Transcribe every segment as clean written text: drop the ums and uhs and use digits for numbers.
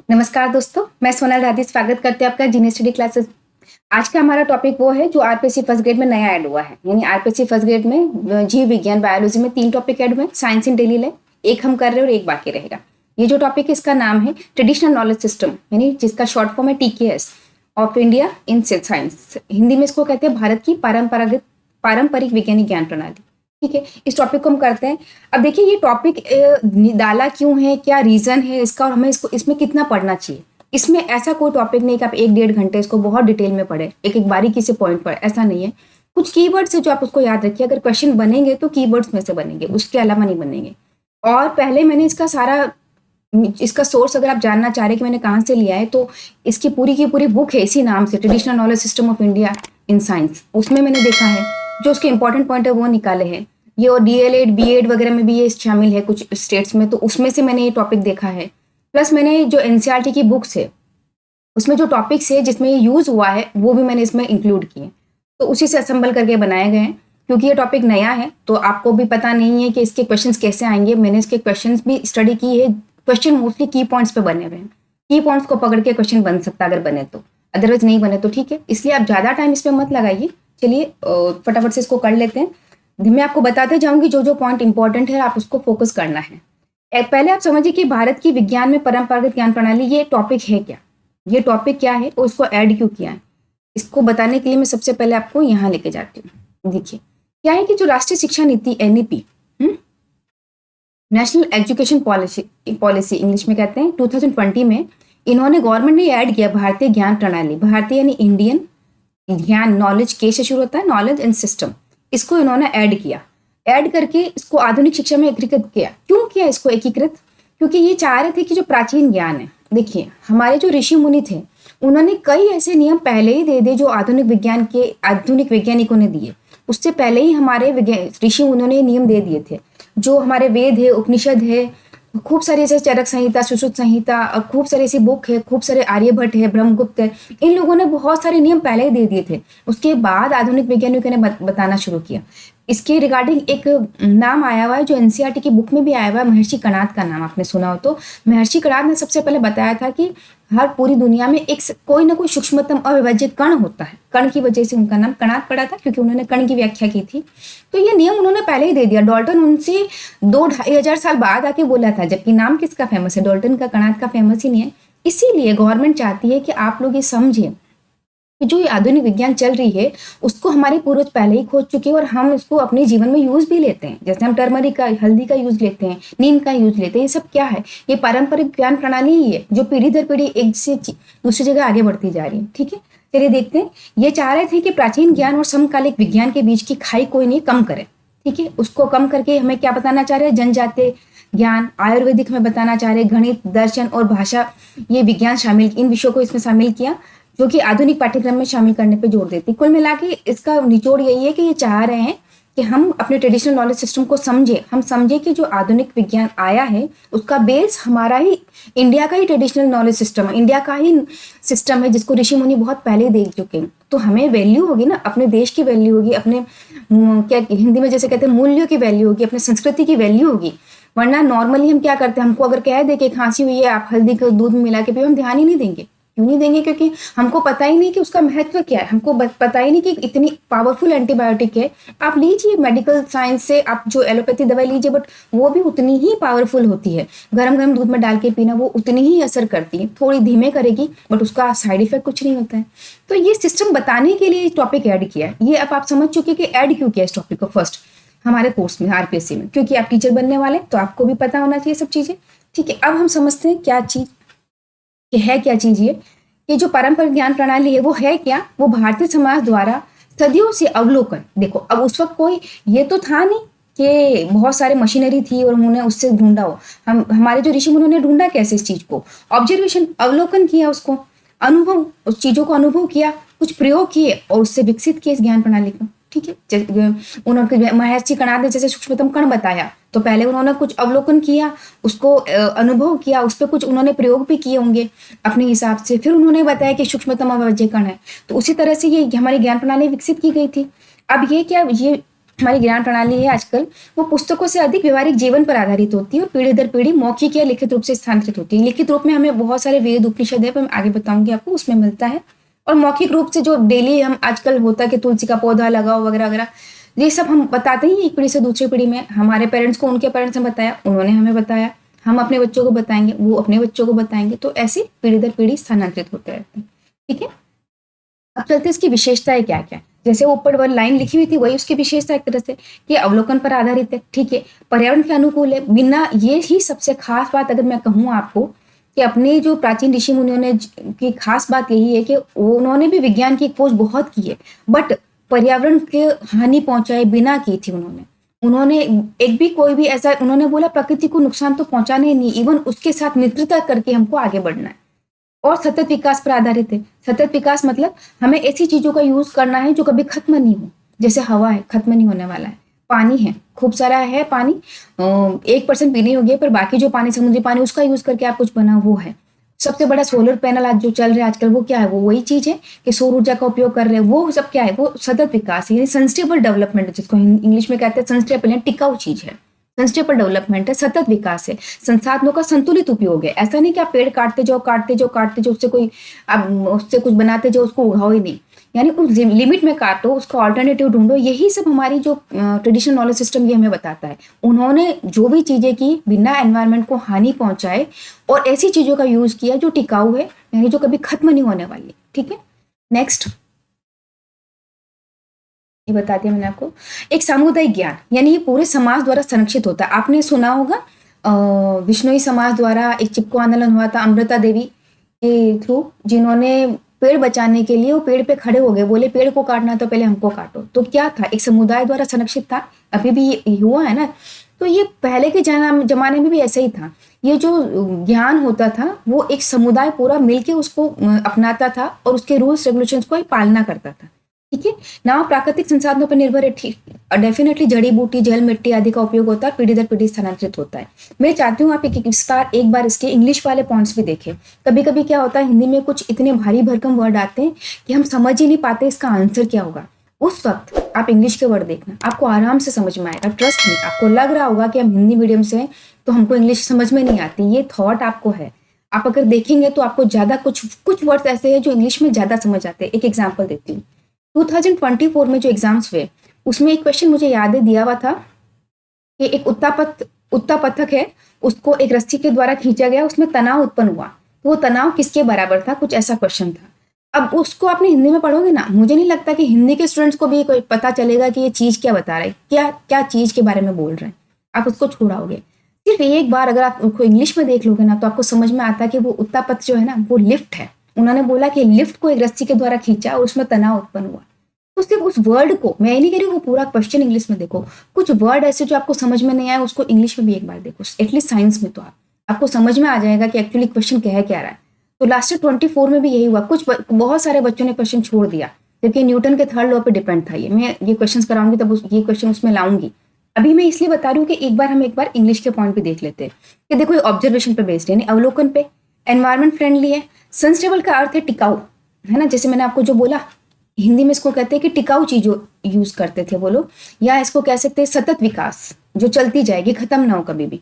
नमस्कार दोस्तों, मैं सोनल राठी स्वागत करती हूँ आपका जीनियस स्टडी क्लासेस। आज का हमारा टॉपिक वो है जो आरपीएससी फर्स्ट ग्रेड में नया ऐड हुआ है। यानी आरपीएससी फर्स्ट ग्रेड में जीव विज्ञान बायोलॉजी में 3 टॉपिक ऐड हुए हैं। साइंस इन डेली लाइफ एक हम कर रहे हैं और एक बाकी रहेगा। ये जो टॉपिक है इसका नाम है ट्रेडिशनल नॉलेज सिस्टम, यानी जिसका शॉर्ट फॉर्म है TKS of India in science. Hindi में इसको कहते हैं भारत की पारंपरिक वैज्ञानिक ज्ञान प्रणाली। ठीक है, इस टॉपिक को हम करते हैं। अब देखिए ये टॉपिक डाला क्यों है, क्या रीजन है इसका और हमें इसमें कितना पढ़ना चाहिए। इसमें ऐसा कोई टॉपिक नहीं कि आप 1-1.5 घंटे इसको बहुत डिटेल में पढ़े, एक एक बारीकी से पॉइंट पढ़े, ऐसा नहीं है। कुछ कीवर्ड्स है जो आप उसको याद रखिए। अगर क्वेश्चन बनेंगे तो कीवर्ड्स में से बनेंगे, उसके अलावा नहीं बनेंगे। और पहले मैंने इसका सोर्स अगर आप जानना चाह रहे हैं कि मैंने कहाँ से लिया है, तो इसकी पूरी बुक है इसी नाम से, traditional knowledge system of India in science. उसमें मैंने देखा है जो उसके इंपॉर्टेंट पॉइंट है वो निकाले हैं। ये और DL-ED B.Ed वगैरह में भी ये शामिल है कुछ स्टेट्स में, तो उसमें से मैंने ये टॉपिक देखा है। प्लस मैंने जो NCERT की बुक्स है उसमें जो टॉपिक्स है जिसमें ये यूज हुआ है वो भी मैंने इसमें इंक्लूड किए, तो उसी से असेंबल करके बनाए गए हैं। क्योंकि ये टॉपिक नया है तो आपको भी पता नहीं है कि इसके क्वेश्चंस कैसे आएंगे। मैंने इसके क्वेश्चंस भी स्टडी की है। क्वेश्चन मोस्टली की पॉइंट्स पे बने हुए हैं। की पॉइंट्स को पकड़ के क्वेश्चन बन सकता है अगर बने तो, अदरवाइज नहीं बने तो ठीक है। इसलिए आप ज़्यादा टाइम इस पर मत लगाइए। चलिए फटाफट से इसको कर लेते हैं। मैं आपको बताते जाऊंगी जो जो पॉइंट इंपॉर्टेंट है आप उसको फोकस करना है। पहले आप समझिए कि भारत की विज्ञान में परंपरागत ज्ञान प्रणाली ये टॉपिक है क्या, ये टॉपिक क्या है और उसको ऐड क्यों किया है। इसको बताने के लिए मैं सबसे पहले आपको यहाँ लेके जाती हूँ। देखिए क्या है कि जो राष्ट्रीय शिक्षा नीति NEP, national education policy English में कहते हैं, 2020 में इन्होंने गवर्नमेंट ने ऐड किया भारतीय ज्ञान प्रणाली। भारतीय यानी इंडियन ज्ञान, नॉलेज के से शुरू होता है, नॉलेज एंड सिस्टम। इसको इन्होंने ऐड किया, ऐड करके इसको आधुनिक शिक्षा में एकीकृत किया। क्यों किया इसको एकीकृत? क्योंकि ये चाह रहे थे कि जो प्राचीन ज्ञान है, देखिए हमारे जो ऋषि मुनि थे उन्होंने कई ऐसे नियम पहले ही दे दिए जो आधुनिक वैज्ञानिकों ने दिए। उससे पहले ही हमारे ऋषि मुनियों ने नियम दे दिए थे। जो हमारे वेद है, उपनिषद है, खूब सारी ऐसे चरक संहिता, सुश्रुत संहिता, खूब सारी ऐसी बुक है, खूब सारे आर्यभट्ट है, ब्रह्मगुप्त है, इन लोगों ने बहुत सारे नियम पहले ही दे दिए थे। उसके बाद आधुनिक वैज्ञानिकों ने बताना शुरू किया। इसके रिगार्डिंग एक नाम आया हुआ है जो NCERT की बुक में भी आया हुआ है, महर्षि कणाद का नाम आपने सुना हो तो। महर्षि कणाद ने सबसे पहले बताया था कि हर पूरी दुनिया में एक कोई ना कोई सूक्ष्मतम अविभाज्य कण होता है। कण की वजह से उनका नाम कणाद पड़ा था क्योंकि उन्होंने कण की व्याख्या की थी। तो ये नियम उन्होंने पहले ही दे दिया। डाल्टन उनसे 2-2.5 साल बाद आके बोला था, जबकि नाम किसका फेमस है, डाल्टन का, कणाद का फेमस ही नहीं है। इसीलिए गवर्नमेंट चाहती है कि आप लोग ये समझें कि जो ये आधुनिक विज्ञान चल रही है उसको हमारे पूर्वज पहले ही खोज चुके हैं और हम इसको अपने जीवन में यूज भी लेते हैं। जैसे हम टर्मरिक का, हल्दी का यूज लेते हैं, नीम का यूज लेते हैं। ये सब क्या है, ये पारंपरिक ज्ञान प्रणाली ही है जो पीढ़ी दर पीढ़ी एक से दूसरी जगह आगे बढ़ती जा रही है। ठीक है, चलिए देखते हैं। ये चाह रहे थे कि प्राचीन ज्ञान और समकालिक विज्ञान के बीच की खाई कोई नहीं कम करे। ठीक है, उसको कम करके हमें क्या बताना चाह रहे हैं, जनजातीय ज्ञान, आयुर्वेदिक में बताना चाह रहे, गणित, दर्शन और भाषा, ये विज्ञान शामिल, इन विषयों को इसमें शामिल किया जो कि आधुनिक पाठ्यक्रम में शामिल करने पे जोर देती। कुल मिला के इसका निचोड़ यही है कि ये चाह रहे हैं कि हम अपने ट्रेडिशनल नॉलेज सिस्टम को समझे। हम समझे कि जो आधुनिक विज्ञान आया है उसका बेस हमारा ही इंडिया का ही ट्रेडिशनल नॉलेज सिस्टम है, इंडिया का ही सिस्टम है जिसको ऋषि मुनि बहुत पहले देख चुके हैं। तो हमें वैल्यू होगी ना, अपने देश की वैल्यू होगी, अपने क्या हिंदी में जैसे कहते हैं मूल्यों की वैल्यू होगी, अपने संस्कृति की वैल्यू होगी। वरना नॉर्मली हम क्या करते हैं, हमको अगर कह दे कि खांसी हुई है आप हल्दी को दूध में मिला के पियो, हम ध्यान ही नहीं देंगे। क्यों नहीं देंगे? क्योंकि हमको पता ही नहीं कि उसका महत्व क्या है, हमको पता ही नहीं कि इतनी पावरफुल एंटीबायोटिक है। आप लीजिए मेडिकल साइंस से, आप जो एलोपैथी दवाई लीजिए, बट वो भी उतनी ही पावरफुल होती है। गरम गरम दूध में डाल के पीना वो उतनी ही असर करती है, थोड़ी धीमे करेगी बट उसका साइड इफेक्ट कुछ नहीं होता है। तो ये सिस्टम बताने के लिए टॉपिक ऐड किया है। ये अब आप समझ चुके कि ऐड क्यों किया इस टॉपिक को फर्स्ट हमारे कोर्स में, RPSC में, क्योंकि आप टीचर बनने वाले तो आपको भी पता होना चाहिए सब चीजें। ठीक है, अब हम समझते हैं क्या चीज है, क्या चीज ये जो पारंपरिक ज्ञान प्रणाली है वो है क्या। वो भारतीय समाज द्वारा सदियों से अवलोकन, देखो अब उस वक्त कोई ये तो था नहीं कि बहुत सारे मशीनरी थी और उन्होंने उससे ढूंढा हो। हमारे जो ऋषि मुनियों ने ढूंढा कैसे इस चीज को, ऑब्जर्वेशन, अवलोकन किया, उसको अनुभव, उस चीजों को अनुभव किया, कुछ प्रयोग किए और उससे विकसित किए इस ज्ञान प्रणाली को। ठीक है, उन्होंने महर्षि कणाद ने जैसे सूक्ष्मतम कण बताया तो पहले उन्होंने कुछ अवलोकन किया, उसको अनुभव किया, उस पर कुछ उन्होंने प्रयोग भी किए होंगे अपने हिसाब से, फिर उन्होंने बताया कि सूक्ष्मतम अविभाज्य कण है। तो उसी तरह से ये हमारी ज्ञान प्रणाली विकसित की गई थी। अब ये क्या, ये हमारी ज्ञान प्रणाली है आजकल, वो पुस्तकों से अधिक व्यवहारिक जीवन पर आधारित होती है और पीढ़ी दर पीढ़ी मौखिक या लिखित रूप से स्थानांतरित होती है। लिखित रूप में हमें बहुत सारे वेद उपनिषद है, पर मैं आगे बताऊंगी आपको, उसमें मिलता है। और मौखिक रूप से जो डेली हम आजकल होता है कि तुलसी का पौधा लगाओ वगैरह वगैरह, ये सब हम बताते हैं एक पीढ़ी से दूसरी पीढ़ी में। हमारे पेरेंट्स को उनके पेरेंट्स ने बताया, उन्होंने हमें बताया, हम अपने बच्चों को बताएंगे, वो अपने बच्चों को बताएंगे, तो ऐसे पीढ़ी दर पीढ़ी स्थानांतरित होते रहते हैं। ठीक है, अब चलते इसकी विशेषताएं क्या क्या। जैसे ऊपर वन लाइन लिखी हुई थी वही उसकी विशेषता एक तरह से कि अवलोकन पर आधारित है। ठीक है, पर्यावरण के अनुकूल है। बिना ये ही सबसे खास बात अगर मैं कहूँ आपको कि अपने जो प्राचीन ऋषि मुनियों ने की खास बात यही है कि उन्होंने भी विज्ञान की खोज बहुत की है, बट पर्यावरण के हानि पहुंचाए बिना की थी उन्होंने एक भी कोई भी ऐसा, उन्होंने बोला प्रकृति को नुकसान तो पहुंचाना ही नहीं, इवन उसके साथ मित्रता करके हमको आगे बढ़ना है। और सतत विकास पर आधारित है। सतत विकास मतलब हमें ऐसी चीजों का यूज करना है जो कभी खत्म नहीं हो। जैसे हवा है, खत्म नहीं होने वाला है। पानी है, खूब सारा है पानी, 1% पीने योग्य, पर बाकी जो पानी, समुद्री पानी, उसका यूज करके आप कुछ बना, वो है। सबसे बड़ा सोलर पैनल आज जो चल रहा है आजकल, वो क्या है, वो वही चीज है कि सौर ऊर्जा का उपयोग कर रहे हैं। वो सब क्या है, वो सतत विकास है, यानी सस्टेनेबल डेवलपमेंट, जिसको इंग्लिश में कहते हैं सस्टेनेबल, टिकाऊ चीज है। सस्टेनेबल डेवलपमेंट है, सतत विकास है, संसाधनों का संतुलित उपयोग है। ऐसा नहीं कि आप पेड़ काटते जाओ काटते जाओ काटते जाओ, उससे कोई आप उससे कुछ बनाते जाओ, उसको उगाओ ही नहीं, यानी उस लिमिट में काटो, उसका ऑल्टरनेटिव ढूंढो। यही सब हमारी जो ट्रेडिशनल नॉलेज सिस्टम ये हमें बताता है। उन्होंने जो भी चीजें की बिना एनवायरनमेंट को हानि पहुंचाए और ऐसी चीजों का यूज किया जो टिकाऊ है, यानी जो कभी खत्म नहीं होने वाली है। ठीक है, नेक्स्ट ये बताती है मैंने आपको, एक सामुदायिक ज्ञान, यानी ये पूरे समाज द्वारा संरक्षित होता है। आपने सुना होगा विश्नोई समाज द्वारा एक चिपको आंदोलन हुआ था अमृता देवी के थ्रू, जिन्होंने पेड़ बचाने के लिए वो पेड़ पे खड़े हो गए, बोले पेड़ को काटना तो पहले हमको काटो। तो क्या था, एक समुदाय द्वारा संरक्षित था। अभी भी ये हुआ है ना, तो ये पहले के जमाने में भी ऐसा ही था। ये जो ज्ञान होता था वो एक समुदाय पूरा मिलके उसको अपनाता था और उसके रूल्स रेगुलेशंस को पालना करता था। ठीक है ना, प्राकृतिक संसाधनों पर निर्भर है। ठीक, डेफिनेटली जड़ी बूटी, जल, मिट्टी आदि का उपयोग होता है, पीढ़ी दर पीढ़ी स्थानांतरित होता है। मैं चाहती हूँ आप एक बार इसके इंग्लिश वाले पॉइंट्स भी देखें। कभी कभी क्या होता है, हिंदी में कुछ इतने भारी भरकम वर्ड आते हैं कि हम समझ ही नहीं पाते इसका आंसर क्या होगा। उस वक्त आप इंग्लिश के वर्ड देखना, आपको आराम से समझ में आएगा। ट्रस्ट मी, आपको लग रहा होगा कि हम हिंदी मीडियम से हैं तो हमको इंग्लिश समझ में नहीं आती, ये थॉट आपको है। आप अगर देखेंगे तो आपको ज्यादा कुछ वर्ड्स ऐसे हैं जो इंग्लिश में ज्यादा समझ आते हैं। एक एग्जाम्पल देती हूँ, 2024 में जो एग्जाम्स हुए उसमें एक क्वेश्चन मुझे याद है दिया हुआ था कि एक उत्ता पथक है, उसको एक रस्सी के द्वारा खींचा गया, उसमें तनाव उत्पन्न हुआ, तो वो तनाव किसके बराबर था, कुछ ऐसा क्वेश्चन था। अब उसको आपने हिंदी में पढ़ोगे ना, मुझे नहीं लगता कि हिंदी के स्टूडेंट्स को भी कोई पता चलेगा कि ये चीज क्या बता रहा है, क्या क्या चीज के बारे में बोल रहे हैं। आप उसको छोड़ाओगे। सिर्फ एक बार अगर आप उसको इंग्लिश में देख लोगे ना, तो आपको समझ में आता है कि वो उत्तापथ जो है ना, वो लिफ्ट है। उन्होंने बोला कि लिफ्ट को एक रस्सी के द्वारा खींचा और उसमें तनाव उत्पन्न हुआ। तो सिर्फ उस वर्ड को, मैं ये नहीं कह रही हूँ वो पूरा क्वेश्चन इंग्लिश में देखो, कुछ वर्ड ऐसे जो आपको समझ में नहीं आए उसको इंग्लिश में भी एक बार देखो, एटलीस्ट साइंस में तो आपको समझ में आ जाएगा कि एक्चुअली क्वेश्चन कह क्या रहा है। तो लास्ट 24 में भी यही हुआ। बहुत सारे बच्चों ने क्वेश्चन छोड़ दिया, क्योंकि न्यूटन के थर्ड लॉ पे डिपेंड था ये। मैं ये क्वेश्चन कराऊंगी तब ये क्वेश्चन उसमें लाऊंगी। अभी मैं इसलिए बता रही हूँ कि एक बार इंग्लिश के पॉइंट पे देख लेते हैं कि देखो ये ऑब्जर्वेशन पे बेस्ड है, यानी अवलोकन पे, एनवायरमेंट फ्रेंडली है। सस्टेनेबल का अर्थ है टिकाऊ, है ना, जैसे मैंने आपको जो बोला हिंदी में इसको कहते हैं कि टिकाऊ चीजों यूज करते थे वो लोग, या इसको कह सकते हैं सतत विकास, जो चलती जाएगी, खत्म ना हो कभी भी।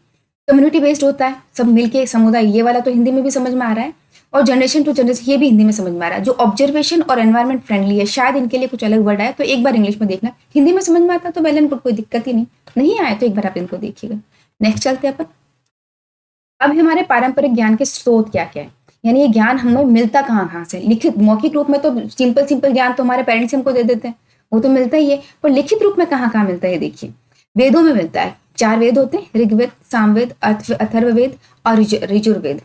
कम्युनिटी बेस्ड होता है, सब मिलके समुदाय, ये वाला तो हिंदी में भी समझ में आ रहा है, और जनरेशन टू जनरेशन ये भी हिंदी में समझ में आ रहा है। जो ऑब्जर्वेशन और एनवायरमेंट फ्रेंडली है, शायद इनके लिए कुछ अलग वर्ड आया, तो एक बार इंग्लिश में देखना। हिंदी में समझ में आता तो वेल एंड गुड, कोई दिक्कत ही नहीं आया तो एक बार आप इनको देखिएगा। नेक्स्ट चलते हैं अपन। अब हमारे पारंपरिक ज्ञान के स्रोत क्या क्या है, यानी ये ज्ञान हमें मिलता कहाँ से। लिखित मौखिक रूप में तो सिंपल ज्ञान तो हमारे पेरेंट्स हमको दे देते हैं, वो तो मिलता ही है, पर लिखित रूप में कहाँ मिलता है देखिए। वेदों में मिलता है। 4 वेद होते हैं, ऋग्वेद, सामवेद, अथर्ववेद और यजुर्वेद।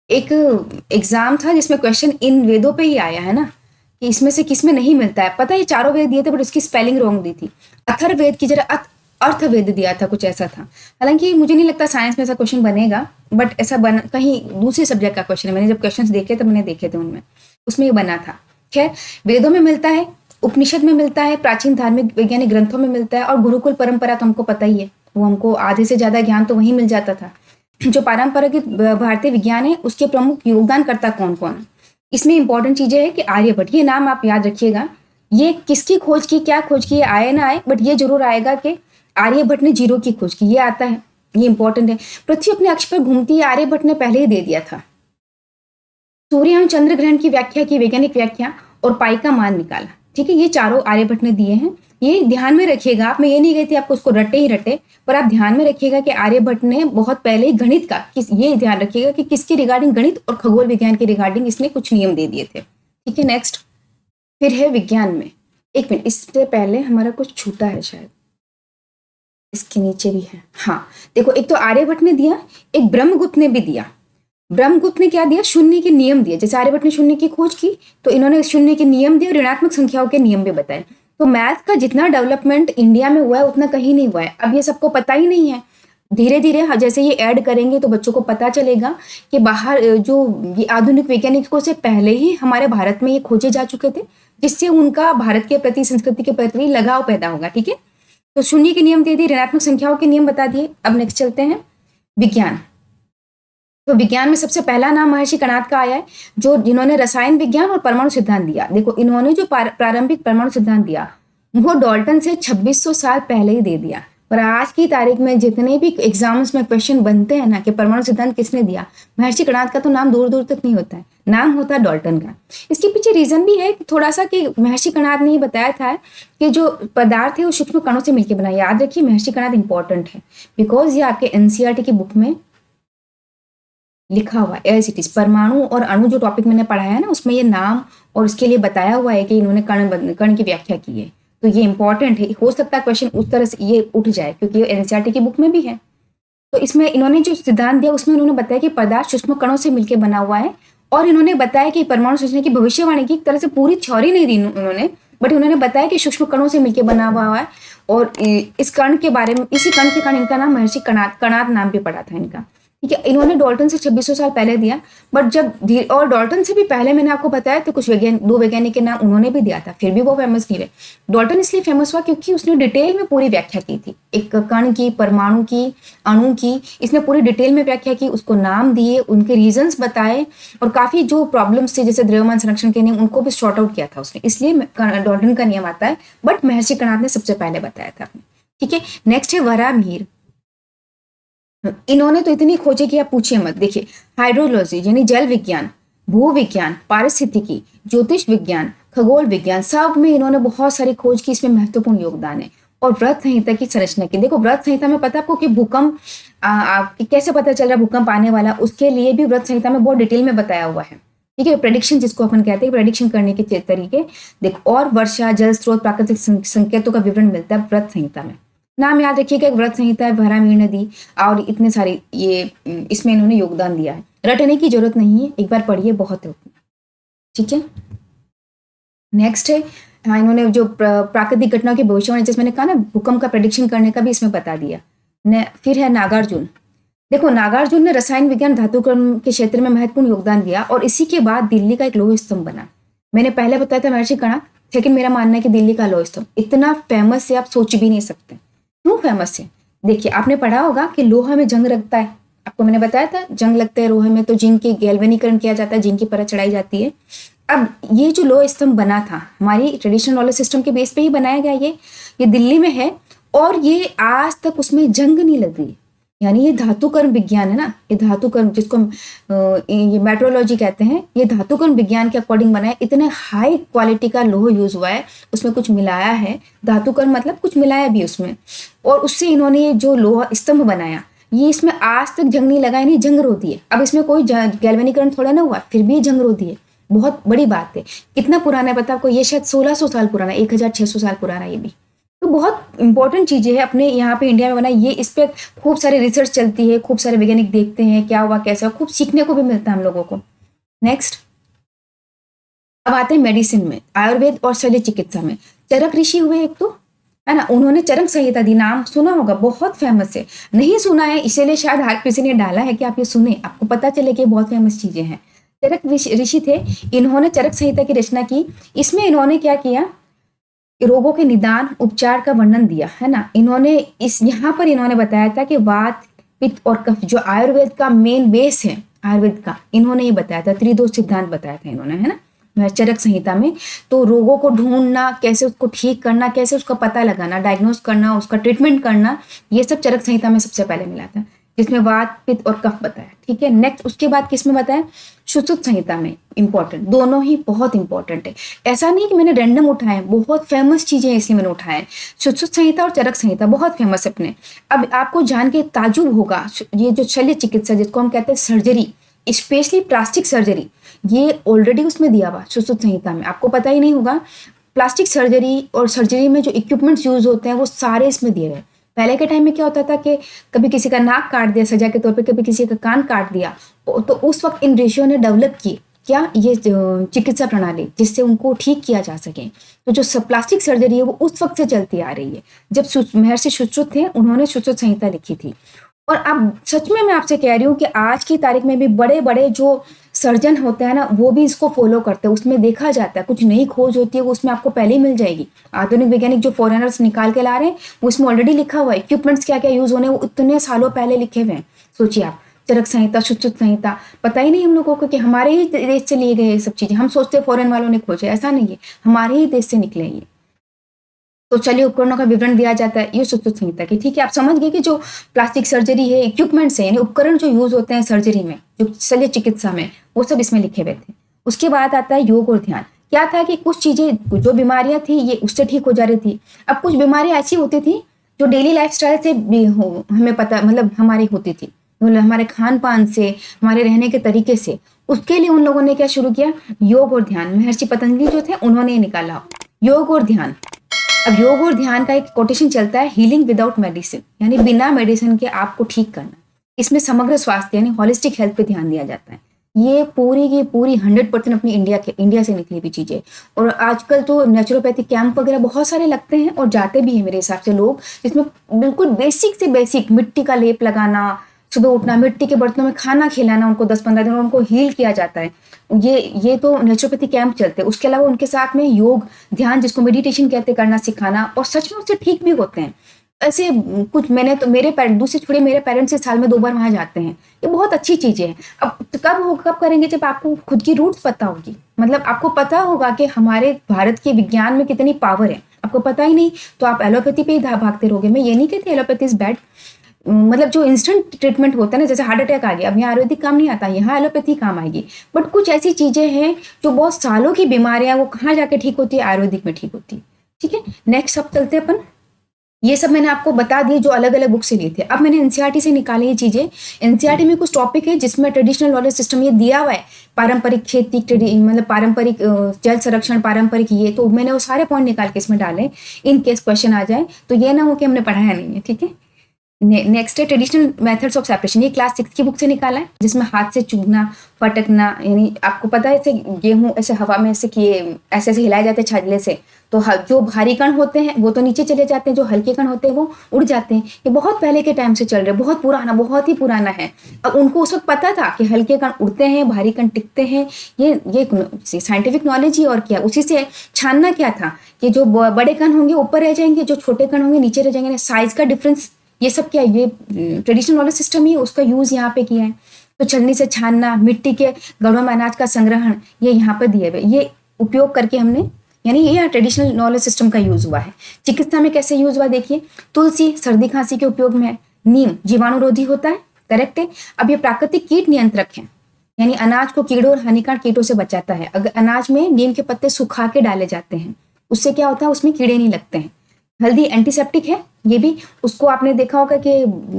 एक एग्जाम था जिसमें क्वेश्चन इन वेदों पे ही आया है ना, कि इसमें से किस में नहीं मिलता है। पता है, 4 वेद दिए थे बट उसकी स्पेलिंग रॉन्ग दी थी। अथर्ववेद की जरा अर्थवेद दिया था, कुछ ऐसा था। हालांकि मुझे नहीं लगता साइंस में ऐसा क्वेश्चन बनेगा, बट ऐसा कहीं दूसरे सब्जेक्ट का क्वेश्चन है। मैंने जब क्वेश्चंस देखे तो मैंने देखे थे उनमें, उसमें ये बना था। खैर, वेदों में मिलता है, उपनिषद में मिलता है, प्राचीन धार्मिक वैज्ञानिक ग्रंथों में मिलता है, और गुरुकुल परंपरा तो हमको पता ही है, वो हमको आधे से ज्यादा ज्ञान तो वहीं मिल जाता था। जो पारंपरिक भारतीय विज्ञान है उसके प्रमुख योगदानकर्ता कौन कौन है, इसमें इंपॉर्टेंट चीजें है कि आर्यभट्ट, ये नाम आप याद रखिएगा, ये किसकी खोज की, क्या खोज की, आए ना आए, बट ये जरूर आएगा कि आर्यभट्ट ने जीरो की खोज की, ये आता है, ये इंपॉर्टेंट है। पृथ्वी अपने अक्ष पर घूमती है, आर्यभट्ट ने पहले ही दे दिया था। सूर्य एवं चंद्र ग्रहण की व्याख्या की, वैज्ञानिक व्याख्या, और पाई का मान निकाला। ठीक है, ये चारों आर्यभट्ट ने दिए हैं। ये ध्यान में रखिएगा आप, मैं ये नहीं कहती आपको उसको रटे ही रटे, पर आप ध्यान में रखिएगा कि आर्यभट्ट ने बहुत पहले ही गणित का ये ध्यान रखिएगा कि किसके रिगार्डिंग, गणित और खगोल विज्ञान के रिगार्डिंग इसने कुछ नियम दे दिए थे। ठीक है, नेक्स्ट फिर है विज्ञान में। एक मिनट, इससे पहले हमारा कुछ छूटा है शायद, इसके नीचे भी है। हाँ देखो, एक तो आर्यभट्ट ने दिया, एक ब्रह्मगुप्त ने भी दिया। ब्रह्मगुप्त ने क्या दिया, शून्य के नियम दिए। जैसे आर्यभट्ट ने शून्य की खोज की तो इन्होंने शून्य के नियम दिए और ऋणात्मक संख्याओं के नियम भी बताए। तो मैथ का जितना डेवलपमेंट इंडिया में हुआ है उतना कहीं नहीं हुआ है। अब ये सबको पता ही नहीं है। धीरे धीरे जैसे ये ऐड करेंगे तो बच्चों को पता चलेगा कि बाहर जो ये आधुनिक वैज्ञानिकों से पहले ही हमारे भारत में ये खोजे जा चुके थे, जिससे उनका भारत के प्रति, संस्कृति के प्रति लगाव पैदा होगा। ठीक है, तो शून्य के नियम दे दिए, ऋणात्मक संख्याओं के नियम बता दिए। अब नेक्स्ट चलते हैं विज्ञान। तो विज्ञान में सबसे पहला नाम महर्षि कणाद का आया है, जिन्होंने रसायन विज्ञान और परमाणु सिद्धांत दिया। देखो, इन्होंने जो प्रारंभिक परमाणु सिद्धांत दिया वो डाल्टन से 2600 साल पहले ही दे दिया। पर आज की तारीख में जितने भी एग्जाम्स में क्वेश्चन बनते हैं ना कि परमाणु सिद्धांत किसने दिया, महर्षि कणाद का तो नाम दूर दूर तक नहीं होता है, नाम होता है डाल्टन का। इसके पीछे रीजन भी है थोड़ा सा कि महर्षि कणाद ने ये बताया था कि जो पदार्थ है वो सूक्ष्म कणों से मिलकर बना। याद रखिए, महर्षि कणाद इंपॉर्टेंट है बिकॉज ये आपके एनसीईआरटी की बुक में लिखा हुआ है। एज इट इज, परमाणु और अणु जो टॉपिक मैंने पढ़ाया है ना, उसमें ये नाम और उसके लिए बताया हुआ है कि इन्होंने कण की व्याख्या की है। तो ये इंपॉर्टेंट है, हो सकता है क्वेश्चन उस तरह से ये उठ जाए क्योंकि ये एनसीईआरटी की बुक में भी है। तो इसमें इन्होंने जो सिद्धांत दिया उसमें उन्होंने बताया कि पदार्थ सूक्ष्म कणों से मिलकर बना हुआ है, और इन्होंने बताया कि परमाणु सूचना की भविष्यवाणी की, एक तरह से पूरी थ्योरी नहीं दी उन्होंने, बट उन्होंने बताया कि सूक्ष्म कणों से मिलकर बना हुआ है। और इस कण के बारे में, इसी कण के कारण इनका नाम महर्षि कणाद नाम भी पड़ा था इनका। ठीक है, इन्होंने डाल्टन से 2600 साल पहले दिया, बट जब और डाल्टन से भी पहले मैंने आपको बताया तो कुछ दो वैज्ञानिक के नाम उन्होंने भी दिया था, फिर भी वो फेमस नहीं हुए। डाल्टन इसलिए फेमस हुआ क्योंकि उसने डिटेल में पूरी व्याख्या की थी, एक कण की, परमाणु की, अणु की, इसने पूरी डिटेल में व्याख्या की, उसको नाम दिए, उनके रीजंस बताए, और काफी जो प्रॉब्लम्स थे जैसे द्रव्यमान संरक्षण के नियम उनको भी सॉर्ट आउट किया था उसने, इसलिए डाल्टन का नियम आता है, बट महर्षि कणाद ने सबसे पहले बताया था। ठीक है, नेक्स्ट है वराहमिहिर। इन्होंने तो इतनी खोजें कि आप पूछिए मत। देखिए, हाइड्रोलॉजी यानी जल विज्ञान, भूविज्ञान, पारिस्थितिकी, ज्योतिष विज्ञान, खगोल विज्ञान, सब में इन्होंने बहुत सारी खोज की, इसमें महत्वपूर्ण योगदान है। और व्रत संहिता की संरचना की, देखो व्रत संहिता में पता आपको कि भूकंप कैसे पता चल रहा है भूकंप आने वाला, उसके लिए भी व्रत संहिता में बहुत डिटेल में बताया हुआ है। ठीक है, प्रेडिक्शन जिसको अपन कहते हैं, प्रेडिक्शन करने के तरीके देखो, और वर्षा, जल स्रोत, प्राकृतिक संकेतों का विवरण मिलता है व्रत संहिता में। नाम याद रखिएगा, एक व्रत संहिता है, वराहमिहिर ने दी, और इतने सारे ये इसमें इन्होंने योगदान दिया है। रटने की जरूरत नहीं है, एक बार पढ़िए, बहुत है उतना। ठीक है, नेक्स्ट है, हाँ, इन्होंने जो प्राकृतिक घटनाओं की भविष्यवाणी, जैसे मैंने कहा ना, भूकंप का प्रेडिक्शन करने का भी इसमें बता दिया। फिर है नागार्जुन। देखो, नागार्जुन ने रसायन विज्ञान, धातुकर्म के क्षेत्र में महत्वपूर्ण योगदान दिया, और इसी के बाद दिल्ली का एक लौह स्तंभ बना। मैंने पहले बताया था महर्षि कणाद, लेकिन मेरा मानना है कि दिल्ली का लौह स्तंभ इतना फेमस है आप सोच भी नहीं सकते। क्यों फेमस है? देखिए, आपने पढ़ा होगा कि लोहा में जंग लगता है, आपको मैंने बताया था जंग लगता है लोहे में, तो जिंक की गैल्वेनीकरण किया जाता है, जिंक की परत चढ़ाई जाती है। अब ये जो लौह स्तंभ बना था हमारी ट्रेडिशनल नॉलेज सिस्टम के बेस पे ही बनाया गया, ये दिल्ली में है, और ये आज तक उसमें जंग नहीं लगी। यानी ये धातुकर्म विज्ञान है ना, ये धातुकर्म जिसको ये मेट्रोलॉजी कहते हैं, ये धातुकर्म विज्ञान के अकॉर्डिंग बना है। इतने हाई क्वालिटी का लोह यूज हुआ है, उसमें कुछ मिलाया है, धातुकर्म मतलब कुछ मिलाया भी उसमें, और उससे इन्होंने ये जो लोह स्तंभ बनाया, ये इसमें आज तक जंग नहीं लगा, नहीं जंग रोधी है। अब इसमें कोई गैल्वेनीकरण थोड़ा ना हुआ, फिर भी जंग रोधी है, बहुत बड़ी बात है। कितना पुराना है पता आपको? ये शायद 1600 साल पुराना, 1600 साल पुराना ये भी। तो बहुत इंपॉर्टेंट चीजें है अपने यहाँ पे इंडिया में बना, ये इस पे खूब सारी रिसर्च चलती है, खूब सारे वैज्ञानिक देखते हैं क्या हुआ कैसा, खूब सीखने को भी मिलता है हम लोगों को। नेक्स्ट, अब आते हैं मेडिसिन में, आयुर्वेद और शल्य चिकित्सा में। चरक ऋषि हुए एक तो, है ना, उन्होंने चरक संहिता दी, नाम सुना होगा, बहुत फेमस है। नहीं सुना है इसीलिए शायद हर किसी ने डाला है कि आप ये सुने, आपको पता चले कि बहुत फेमस चीजें हैं। चरक ऋषि थे, इन्होंने चरक संहिता की रचना की। इसमें इन्होंने क्या किया, रोगों के निदान, उपचार का वर्णन दिया, है ना। इन्होंने यहाँ पर इन्होंने बताया था कि वात, पित्त और कफ जो आयुर्वेद का मेन बेस है आयुर्वेद का, इन्होंने ये बताया था, त्रिदोष सिद्धांत बताया था इन्होंने, है ना। चरक संहिता में। तो रोगों को ढूंढना, कैसे उसको ठीक करना, कैसे उसका पता लगाना, डायग्नोस करना, उसका ट्रीटमेंट करना, ये सब चरक संहिता में सबसे पहले मिला था, जिसमें वात, पित्त और कफ बताया। ठीक है, नेक्स्ट उसके बाद किसमें बताया? सुश्रुत संहिता में। इंपॉर्टेंट, दोनों ही बहुत इंपॉर्टेंट है। ऐसा नहीं कि मैंने रैंडम उठाए, बहुत फेमस चीजें इसलिए मैंने उठाए। सुश्रुत संहिता और चरक संहिता बहुत फेमस है अपने। अब आपको जान के ताजुब होगा, ये जो शल्य चिकित्सा जिसको हम कहते हैं सर्जरी, स्पेशली प्लास्टिक सर्जरी, ये ऑलरेडी उसमें दिया हुआ सुश्रुत संहिता में, आपको पता ही नहीं होगा। प्लास्टिक सर्जरी और सर्जरी में जो इक्विपमेंट्स यूज होते हैं वो सारे इसमें दिए हुए। पहले के टाइम में क्या होता था कि कभी किसी का नाक काट दिया सजा के तौर पे, कभी किसी का कान काट दिया, तो उस वक्त इन रेशियो ने डेवलप की क्या, ये चिकित्सा प्रणाली, जिससे उनको ठीक किया जा सके। तो जो प्लास्टिक सर्जरी है वो उस वक्त से चलती आ रही है, जब महर्षि सुश्रुत थे, उन्होंने सुश्रुत संहिता लिखी थी। और अब सच में मैं आपसे कह रही हूँ कि आज की तारीख में भी बड़े बड़े जो सर्जन होते हैं ना, वो भी इसको फॉलो करते हैं। उसमें देखा जाता है कुछ नई खोज होती है वो उसमें आपको पहले ही मिल जाएगी। आधुनिक वैज्ञानिक जो फॉरेनर्स निकाल के ला रहे हैं वो उसमें ऑलरेडी लिखा हुआ है, इक्विपमेंट्स क्या क्या यूज होने वो इतने सालों पहले लिखे हुए हैं। सोचिए आप, चरक संहिता, सुश्रुत संहिता, पता ही नहीं हम लोगों को कि हमारे ही देश से लिए गए ये सब चीजें। हम सोचते हैं फॉरेन वालों ने खोजे, ऐसा नहीं है, हमारे ही देश से निकले ये। तो चलिए, उपकरणों का विवरण दिया जाता है ये सुश्रुत संहिता की। ठीक है, आप समझ गए कि जो प्लास्टिक सर्जरी है, इक्विपमेंट्स है, यानी उपकरण जो यूज होते हैं सर्जरी में, जो शल्य चिकित्सा में, वो सब इसमें लिखे हुए थे। उसके बाद आता है योग और ध्यान। क्या था कि कुछ चीजें, जो बीमारियां थी ये उससे ठीक हो जा रही थी। अब कुछ बीमारियां ऐसी होती थी जो डेली लाइफ स्टाइल से हमें पता, मतलब हमारी होती थी, मतलब हमारे खान पान से, हमारे रहने के तरीके से। उसके लिए उन लोगों ने क्या शुरू किया? योग और ध्यान। महर्षि पतंजलि जो थे उन्होंने निकाला योग और ध्यान। अब योग और ध्यान का एक कोटेशन चलता है, हीलिंग विदाउट मेडिसिन, यानी बिना मेडिसिन के आपको ठीक करना। इसमें समग्र स्वास्थ्य यानी होलिस्टिक हेल्थ पे ध्यान दिया जाता है। ये पूरी की पूरी 100% अपनी इंडिया से निकली हुई चीजें। और आजकल तो नेचुरोपैथिक कैंप वगैरह बहुत सारे लगते हैं और जाते भी हैं मेरे हिसाब से लोग, जिसमें बिल्कुल बेसिक से बेसिक मिट्टी का लेप लगाना, सुबह उठना, मिट्टी के बर्तनों में खाना खिलाना, उनको 10-15 दिन उनको हील किया जाता है। ये तो नेचुरोपैथी कैंप चलते हैं। उसके अलावा उनके साथ में योग ध्यान, जिसको मेडिटेशन कहते, करना सिखाना, और सच में उससे ठीक भी होते हैं। ऐसे कुछ मैंने तो मेरे दूसरे छोड़े, मेरे पेरेंट्स से साल में 2 बार वहां जाते हैं। ये बहुत अच्छी चीजें हैं। अब कब करेंगे? जब आपको खुद की रूट्स पता होगी, मतलब आपको पता होगा कि हमारे भारत के विज्ञान में कितनी पावर है। आपको पता ही नहीं तो आप एलोपैथी पे ही भागते रहोगे। मैं ये नहीं कहती एलोपैथी इज बैड, मतलब जो इंस्टेंट ट्रीटमेंट होता है ना, जैसे हार्ट अटैक आ गया, अब यहाँ आयुर्वेदिक काम नहीं आता, यहाँ एलोपैथी काम आएगी। बट कुछ ऐसी चीजें हैं जो बहुत सालों की बीमारियां, वो कहाँ जाके ठीक होती है? आयुर्वेदिक में ठीक होती है। ठीक है, नेक्स्ट अब चलते हैं अपन। ये सब मैंने आपको बता दी जो अलग अलग बुक से लिए थे। अब मैंने एनसीईआरटी से निकाली ये चीजें। एनसीईआरटी में कुछ टॉपिक है जिसमें ट्रेडिशनल नॉलेज सिस्टम ये दिया हुआ है, पारंपरिक खेती, मतलब पारंपरिक जल संरक्षण, पारंपरिक ये, तो मैंने वो सारे पॉइंट निकाल के इसमें डाले, इन केस क्वेश्चन आ जाए तो ये ना हो कि हमने पढ़ाया नहीं है। ठीक है, नेक्स्ट है ट्रेडिशनल मेथड्स ऑफ सेपरेशन। ये क्लास 6 की बुक से निकाला है, जिसमें हाथ से चूगना, फटकना, यानी आपको पता है ऐसे गेहूं ऐसे हवा में ऐसे किए, ऐसे ऐसे हिलाए जाते हैं छाजले से, तो जो भारी कण होते हैं वो तो नीचे चले जाते हैं, जो हल्के कण होते हैं वो उड़ जाते हैं। ये बहुत पहले के टाइम से चल रहे, बहुत पुराना, बहुत ही पुराना है। अब उनको उस वक्त पता था कि हल्के कण उड़ते हैं, भारी कण टिकते हैं। ये साइंटिफिक नॉलेज ही, और क्या। उसी से छानना क्या था कि जो बड़े कण होंगे ऊपर रह जाएंगे, जो छोटे कण होंगे नीचे रह जाएंगे, साइज का डिफरेंस, ये सब क्या, ये ट्रेडिशनल नॉलेज सिस्टम ही उसका यूज यहाँ पे किया है। तो छलनी से छानना, मिट्टी के गढ़ों में अनाज का संग्रहण, ये यहाँ पे दिए हुए, ये उपयोग करके हमने, यानी ये ट्रेडिशनल नॉलेज सिस्टम का यूज हुआ है। चिकित्सा में कैसे यूज हुआ देखिए, तुलसी सर्दी खांसी के उपयोग में है, नीम जीवाणुरोधी होता है, करेक्ट है। अब ये प्राकृतिक कीट नियंत्रक है, यानी अनाज को कीड़ों और हानिकारक कीटों से बचाता है। अगर अनाज में नीम के पत्ते सुखा के डाले जाते हैं, उससे क्या होता है, उसमें कीड़े नहीं लगते हैं। हल्दी एंटीसेप्टिक है, ये भी, उसको आपने देखा होगा कि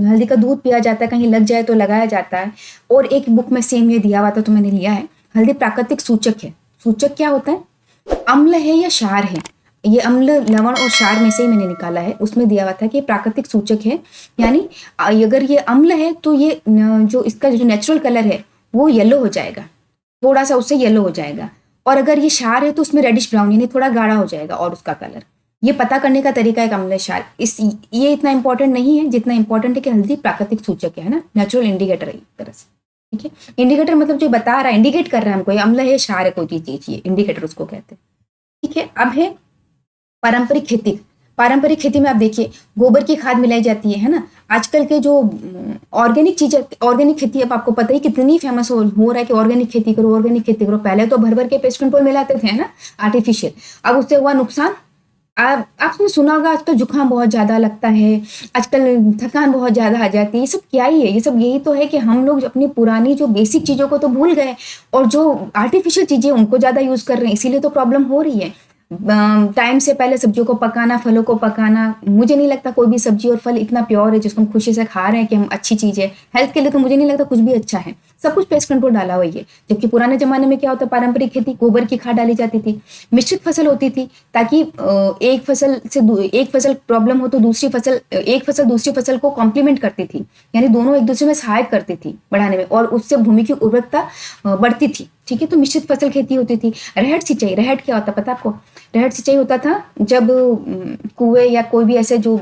हल्दी का दूध पिया जाता है, कहीं लग जाए तो लगाया जाता है। और एक बुक में सेम ये दिया हुआ था तो मैंने लिया है। हल्दी प्राकृतिक सूचक है। सूचक क्या होता है? अम्ल है या क्षार है। ये अम्ल, लवण और क्षार में से ही मैंने निकाला है। उसमें दिया हुआ था कि प्राकृतिक सूचक है, यानी अगर ये अम्ल है तो ये जो इसका जो नेचुरल कलर है वो येलो हो जाएगा, थोड़ा सा उससे येलो हो जाएगा। और अगर ये क्षार है तो उसमें रेडिश ब्राउन, यानी थोड़ा गाढ़ा हो जाएगा और उसका कलर। ये पता करने का तरीका है अम्ल क्षार। ये इतना इंपॉर्टेंट नहीं है जितना इंपॉर्टेंट है कि हल्दी प्राकृतिक सूचक है ना, नेचुरल इंडिकेटर है एक तरह से। ठीक है, इंडिकेटर मतलब जो बता रहा है, इंडिकेट कर रहा है हमको, ये अम्ल है क्षार है कोई चीज, ये इंडिकेटर उसको कहते हैं। ठीक है, अब है पारंपरिक खेती। पारंपरिक खेती में आप देखिए गोबर की खाद मिलाई जाती है ना। आजकल के जो ऑर्गेनिक चीजें, ऑर्गेनिक खेती, अब आपको पता ही कितनी फेमस हो रहा है कि ऑर्गेनिक खेती करो, ऑर्गेनिक खेती करो। पहले तो भर भर के पेस्ट कंट्रोल मिलाते थे, है ना, आर्टिफिशियल। अब उससे हुआ नुकसान। आपने सुना होगा आजकल जुकाम बहुत ज्यादा लगता है, आजकल थकान बहुत ज्यादा आ जाती है। ये सब क्या ही है? ये सब यही तो है कि हम लोग अपनी पुरानी जो बेसिक चीजों को तो भूल गए और जो आर्टिफिशियल चीजें उनको ज्यादा यूज कर रहे हैं, इसीलिए तो प्रॉब्लम हो रही है। टाइम से पहले सब्जियों को पकाना, फलों को पकाना। मुझे नहीं लगता कोई भी सब्जी और फल इतना प्योर है जिसको हम खुशी से खा रहे हैं कि हम अच्छी चीज है। हेल्थ के लिए तो मुझे नहीं लगता कुछ भी अच्छा है, सब कुछ पेस्ट कंट्रोल डाला हुआ है। जबकि पुराने जमाने में क्या होता, पारंपरिक खेती, गोबर की खाद डाली जाती थी, मिश्रित फसल होती थी, ताकि एक फसल प्रॉब्लम हो तो दूसरी फसल, एक फसल दूसरी फसल को कॉम्प्लीमेंट करती थी, यानी दोनों एक दूसरे में सहायक करती थी बढ़ाने में, और उससे भूमि की उर्वरकता बढ़ती थी। ठीक है, तो मिश्रित फसल खेती होती थी। रहट सिंचाई, रहट क्या होता पता आपको? रहट सिंचाई होता था जब कुएं या कोई भी ऐसे जो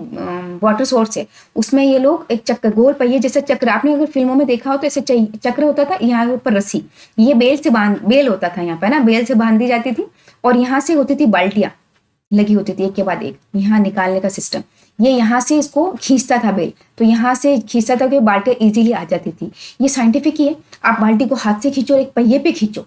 वाटर सोर्स है उसमें ये लोग एक चक्कर, गोल पहिए जैसे चक्र, आपने अगर फिल्मों में देखा हो तो ऐसे चक्र होता था, यहाँ ऊपर रस्सी, ये बेल होता था यहाँ पे ना, बेल से बांध दी जाती थी, और यहाँ से होती थी बाल्टियां लगी होती थी एक के बाद एक, यहाँ निकालने का सिस्टम। ये यहाँ से इसको खींचता था बेल, तो यहाँ से खींचता था कि बाल्टियां इजीली आ जाती थी। ये साइंटिफिक ही है। आप बाल्टी को हाथ से खींचो और एक पहिए पे खींचो,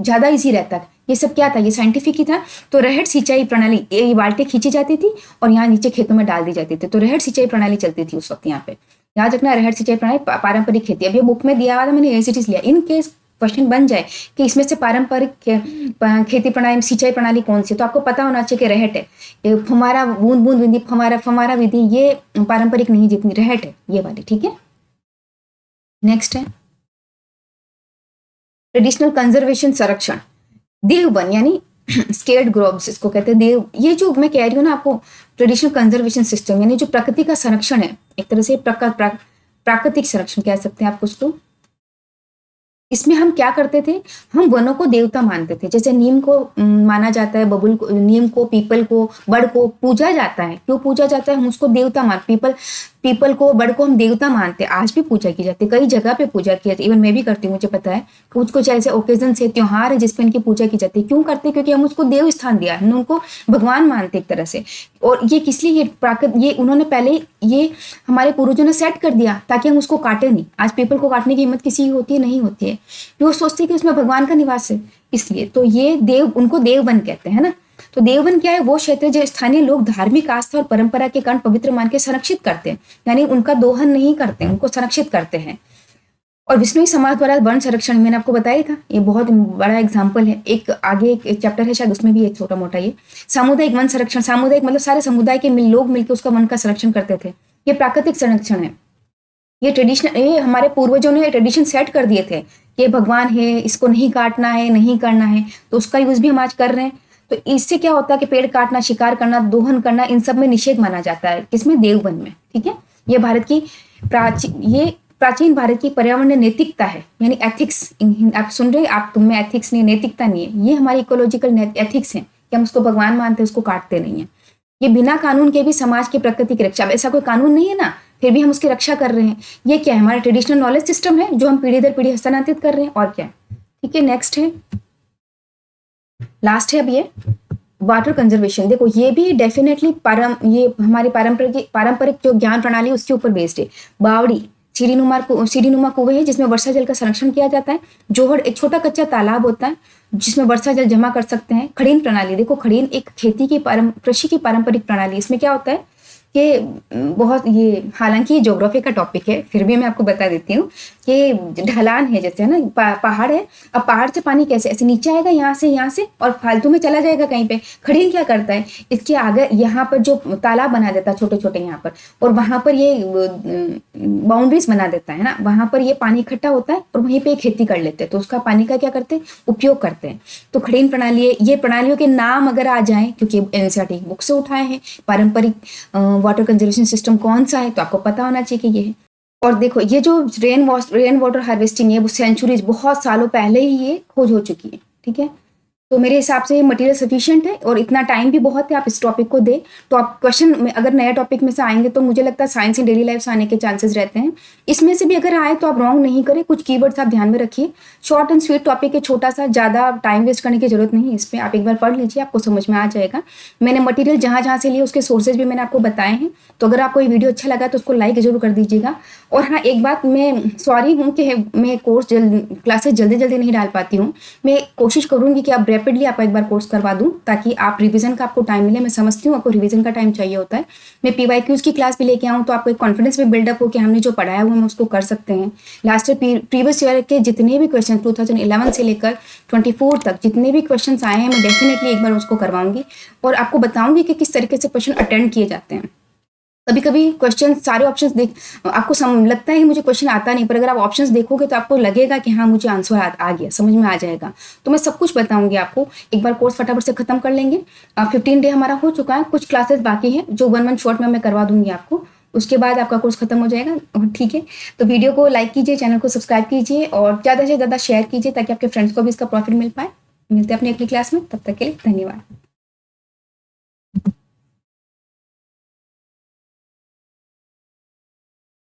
ज्यादा इजी रहता है। ये सब क्या था? ये साइंटिफिक ही था। तो रहट सिंचाई प्रणाली, ये बाल्टी खींची जाती थी और यहाँ नीचे खेतों में डाल दी जाती थी। तो रहट सिंचाई प्रणाली चलती थी उस वक्त। यहाँ पे याद रखना, रहट सिंचाई प्रणाली पारंपरिक खेती। अब ये बुक में दिया हुआ था, मैंने एज इट इज लिया। इन केस क्वेश्चन बन जाए कि इसमें से पारंपरिक खेती प्रणाली, सिंचाई प्रणाली कौन सी, तो आपको पता होना चाहिए कि रहट है। ये फुमारा, बूंद बूंद विधि, फमारा विधि, ये पारंपरिक नहीं, जितनी रहट है ये वाली। ठीक है, नेक्स्ट है ट्रेडिशनल कंजर्वेशन, संरक्षण। देववन यानी स्केर्ड ग्रोव्स इसको कहते हैं। देव, ये जो मैं कह रही हूँ ना आपको, ट्रेडिशनल कंजर्वेशन सिस्टम यानी जो प्रकृति का संरक्षण है, एक तरह से प्राकृतिक संरक्षण कह सकते हैं आप उसको। इसमें हम क्या करते थे, हम वनों को देवता मानते थे। जैसे नीम को माना जाता है, बबुल को, नीम को, पीपल को, बड़ को पूजा जाता है। क्यों पूजा जाता है? हम उसको देवता मान, पीपल को, बड़ को हम देवता मानते हैं। आज भी पूजा की जाती है, कई जगह पे पूजा की जाती है। इवन मैं भी करती हूँ, मुझे पता है। कुछ कुछ ऐसे ओकेजन से, त्योहार है जिसपे इनकी पूजा की जाती है। क्यों करते हैं? क्योंकि हम उसको देव स्थान दिया, हम उनको भगवान मानते एक तरह से। और ये किस लिए? ये उन्होंने पहले ये हमारे पूर्वजों ने सेट कर दिया ताकि हम उसको काटे नहीं। आज पीपल को काटने की हिम्मत किसी की होती है? नहीं होती है। वो सोचते कि उसमें भगवान का निवास है, इसलिए। तो ये देव, उनको देववन कहते हैं ना। तो देववन क्या है? वो क्षेत्र जो स्थानीय लोग धार्मिक आस्था और परंपरा के कारण पवित्र मान के संरक्षित करते हैं, यानी उनका दोहन नहीं करते, उनको संरक्षित करते हैं। और विष्णुई समाज द्वारा वन संरक्षण मैंने आपको बताया था, ये बहुत बड़ा एग्जाम्पल है। एक आगे एक चैप्टर है शायद, उसमें भी एक छोटा मोटा ये सामुदायिक वन संरक्षण। सामुदायिक मतलब सारे समुदाय के लोग मिलकर उसका वन का संरक्षण करते थे। ये प्राकृतिक संरक्षण है। ये ट्रेडिशनल, ये हमारे पूर्वजों ने ट्रेडिशन सेट कर दिए थे कि भगवान है, इसको नहीं काटना है, नहीं करना है, तो उसका यूज भी हम आज कर रहे हैं। तो इससे क्या होता है कि पेड़ काटना, शिकार करना, दोहन करना, इन सब में निषेध माना जाता है। किसमें? देववन में। ठीक है, ये भारत की प्राचीन भारत की पर्यावरण नैतिकता है, यानी एथिक्स। आप सुन रहे, आप तुम में एथिक्स नहीं, नैतिकता नहीं है। ये हमारी इकोलॉजिकल एथिक्स है कि हम उसको भगवान मानते हैं, उसको काटते नहीं है। ये बिना कानून के भी समाज की प्रकृति की रक्षा, ऐसा कोई कानून नहीं है ना, फिर भी हम उसकी रक्षा कर रहे हैं। ये क्या है? हमारा ट्रेडिशनल नॉलेज सिस्टम है जो हम पीढ़ी दर पीढ़ी हस्तांतरित कर रहे हैं, और क्या। ठीक है, नेक्स्ट है, लास्ट है अब ये वाटर कंजर्वेशन। देखो ये भी डेफिनेटली ये हमारी पारंपरिक जो ज्ञान प्रणाली उसके ऊपर बेस्ड है। बावड़ी सीढ़ीनुमा कुएं है जिसमें वर्षा जल का संरक्षण किया जाता है। जोहड़ एक छोटा कच्चा तालाब होता है जिसमें वर्षा जल जमा कर सकते हैं। खड़ीन प्रणाली, देखो खड़ीन एक कृषि की पारंपरिक प्रणाली। इसमें क्या होता है कि बहुत, ये हालांकि ये ज्योग्राफी का टॉपिक है, फिर भी मैं आपको बता देती हूँ कि ढलान है जैसे, है ना, पहाड़ है। अब पहाड़ से पानी कैसे ऐसे नीचे आएगा, यहाँ से और फालतू में चला जाएगा कहीं पे। खड़ीन क्या करता है, इसके आगे यहाँ पर जो तालाब बना देता है छोटे छोटे यहाँ पर, और वहां पर ये बाउंड्रीज बना देता है ना, वहां पर ये पानी इकट्ठा होता है और वहीं पे खेती कर लेते हैं। तो उसका पानी का क्या करते हैं? उपयोग करते हैं। तो खड़ीन प्रणाली है। ये प्रणालियों के नाम अगर आ जाए, क्योंकि एनसीईआरटी बुक से उठाए हैं, पारंपरिक वाटर कंजर्वेशन सिस्टम कौन सा है, तो आपको पता होना चाहिए कि ये है। और देखो ये जो रेन वाटर हार्वेस्टिंग है, वो सेंचुरीज, बहुत सालों पहले ही ये खोज हो चुकी है। ठीक है, तो मेरे हिसाब से ये मटेरियल सफिशिएंट है और इतना टाइम भी बहुत है, आप इस टॉपिक को दें। तो आप क्वेश्चन में अगर नया टॉपिक में से आएंगे तो मुझे लगता है साइंस इन डेली लाइफ से आने के चांसेस रहते हैं। इसमें से भी अगर आए तो आप रॉन्ग नहीं करें, कुछ कीवर्ड्स आप ध्यान में रखिए। शॉर्ट एंड स्वीट टॉपिक है, छोटा सा, ज़्यादा टाइम वेस्ट करने की जरूरत नहीं है इस पर। आप एक बार पढ़ लीजिए, आपको समझ में आ जाएगा। मैंने मटीरियल जहाँ जहाँ से लिए उसके सोर्सेज भी मैंने आपको बताए हैं। तो अगर आपको ये वीडियो अच्छा लगा तो उसको लाइक जरूर कर दीजिएगा। और हाँ, एक बात, मैं सॉरी हूँ कि मैं क्लासेस जल्दी जल्दी नहीं डाल पाती हूँ। मैं कोशिश करूँगी कि आप रैपिडली आपका एक बार कोर्स करवा दूँ ताकि आप रिवीजन का आपको टाइम मिले। मैं समझती हूँ आपको रिवीजन का टाइम चाहिए होता है। मैं PYQs की क्लास भी लेके आऊँ तो आपको एक कॉन्फिडेंस भी बिल्डअप हो कि हमने जो पढ़ाया हुआ हम उसको कर सकते हैं। लास्ट ईयर प्रीवियस ईयर के जितने भी क्वेश्चन 2011 से लेकर 24 तक जितने भी क्वेश्चन आए हैं, मैं डेफिनेटली एक बार उसको करवाऊंगी और आपको बताऊंगी कि किस तरीके से क्वेश्चन अटेंड किए जाते हैं। कभी कभी क्वेश्चन सारे ऑप्शंस देख आपको लगता है कि मुझे क्वेश्चन आता नहीं, पर अगर आप ऑप्शंस देखोगे तो आपको लगेगा कि हाँ मुझे आंसर आ गया, समझ में आ जाएगा। तो मैं सब कुछ बताऊंगी आपको। एक बार कोर्स फटाफट से खत्म कर लेंगे। 15 डे हमारा हो चुका है, कुछ क्लासेस बाकी हैं जो 1 मंथ शॉर्ट में मैं करवा दूंगी आपको। उसके बाद आपका कोर्स खत्म हो जाएगा। ठीक है, तो वीडियो को लाइक कीजिए, चैनल को सब्सक्राइब कीजिए और ज़्यादा से ज़्यादा शेयर कीजिए ताकि आपके फ्रेंड्स को भी इसका प्रॉफिट मिल पाए। मिलते हैं अपनी अगली क्लास में, तब तक के लिए धन्यवाद।